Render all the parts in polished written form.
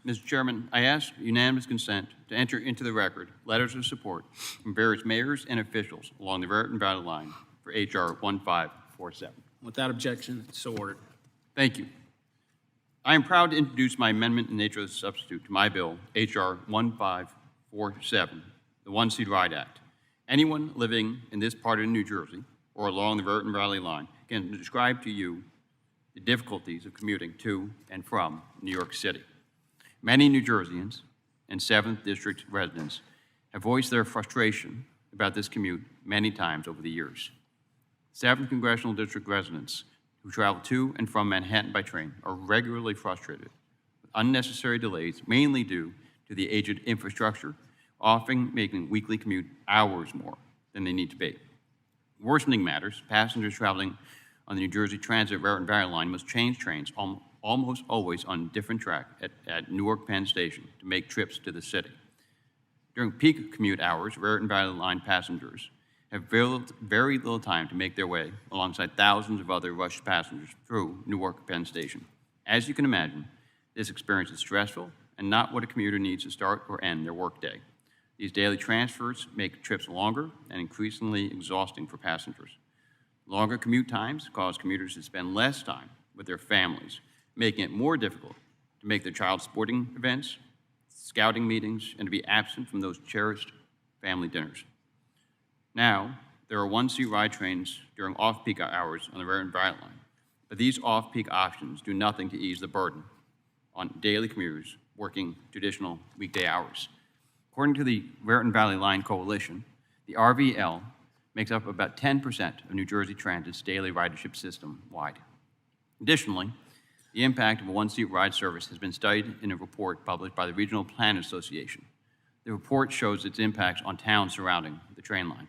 Mr. Chairman, I ask unanimous consent to enter into the record letters of support from various mayors and officials along the Raritan Valley line for H.R. 1547. Without objection, so ordered. Thank you. I am proud to introduce my amendment in nature as a substitute to my bill, H.R. 1547, the One-Seat Ride Act. Anyone living in this part of New Jersey or along the Raritan Valley line can describe to you the difficulties of commuting to and from New York City. Many New Jerseyans and 7th District residents have voiced their frustration about this commute many times over the years. 7th Congressional District residents who travel to and from Manhattan by train are regularly frustrated with unnecessary delays, mainly due to the aged infrastructure, often making weekly commute hours more than they need to be. Worsening matters, passengers traveling on the New Jersey Transit Raritan Valley line must change trains almost always on a different track at Newark Penn Station to make trips to the city. During peak commute hours, Raritan Valley line passengers have very little time to make their way alongside thousands of other rush passengers through Newark Penn Station. As you can imagine, this experience is stressful and not what a commuter needs to start or end their workday. These daily transfers make trips longer and increasingly exhausting for passengers. Longer commute times cause commuters to spend less time with their families, making it more difficult to make their child's sporting events, scouting meetings, and to be absent from those cherished family dinners. Now, there are one-seat ride trains during off-peak hours on the Raritan Valley line, but these off-peak options do nothing to ease the burden on daily commuters working traditional weekday hours. According to the Raritan Valley Line Coalition, the RVL makes up about 10% of New Jersey Transit's daily ridership system-wide. Additionally, the impact of a one-seat ride service has been studied in a report published by the Regional Planning Association. The report shows its impacts on towns surrounding the train line.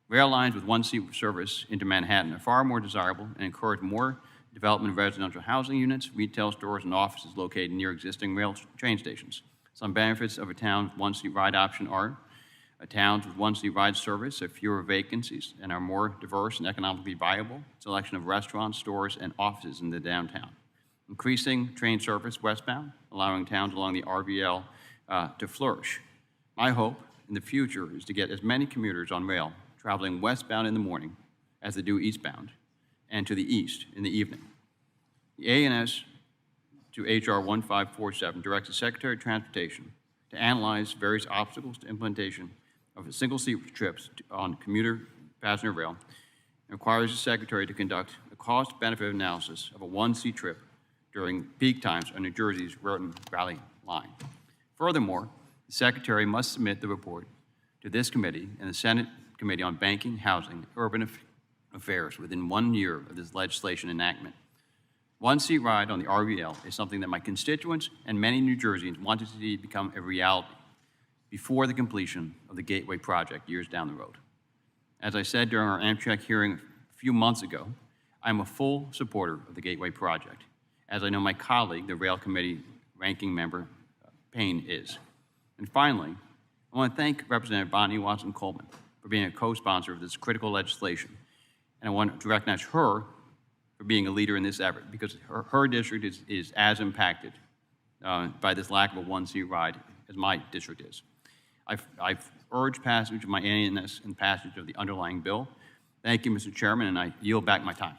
Rail lines with one-seat service into Manhattan are far more desirable and encourage more development of residential housing units, retail stores, and offices located near existing rail train stations. Some benefits of a town's one-seat ride option are towns with one-seat ride service have fewer vacancies and are more diverse and economically viable selection of restaurants, stores, and offices in the downtown. Increasing train service westbound, allowing towns along the RVL to flourish. My hope in the future is to get as many commuters on rail traveling westbound in the morning as they do eastbound, and to the east in the evening. The ANS to H.R. 1547 directs the Secretary of Transportation to analyze various obstacles to implementation of single-seat trips on commuter passenger rail and requires the Secretary to conduct a cost-benefit analysis of a one-seat trip during peak times on New Jersey's Raritan Valley line. Furthermore, the Secretary must submit the report to this committee and the Senate Committee on Banking, Housing, and Urban Affairs within 1 year of this legislation enactment. One-seat ride on the RVL is something that my constituents and many New Jerseyans wanted to see become a reality before the completion of the Gateway project years down the road. As I said during our Amtrak hearing a few months ago, I'm a full supporter of the Gateway project, as I know my colleague, the Rail Committee Ranking Member Payne, is. And finally, I want to thank Representative Bonnie Watson-Coleman for being a co-sponsor of this critical legislation. And I want to recognize her for being a leader in this effort, because her district is as impacted by this lack of a one-seat ride as my district is. I've urged passage of my ANS and passage of the underlying bill. Thank you, Mr. Chairman, and I yield back my time.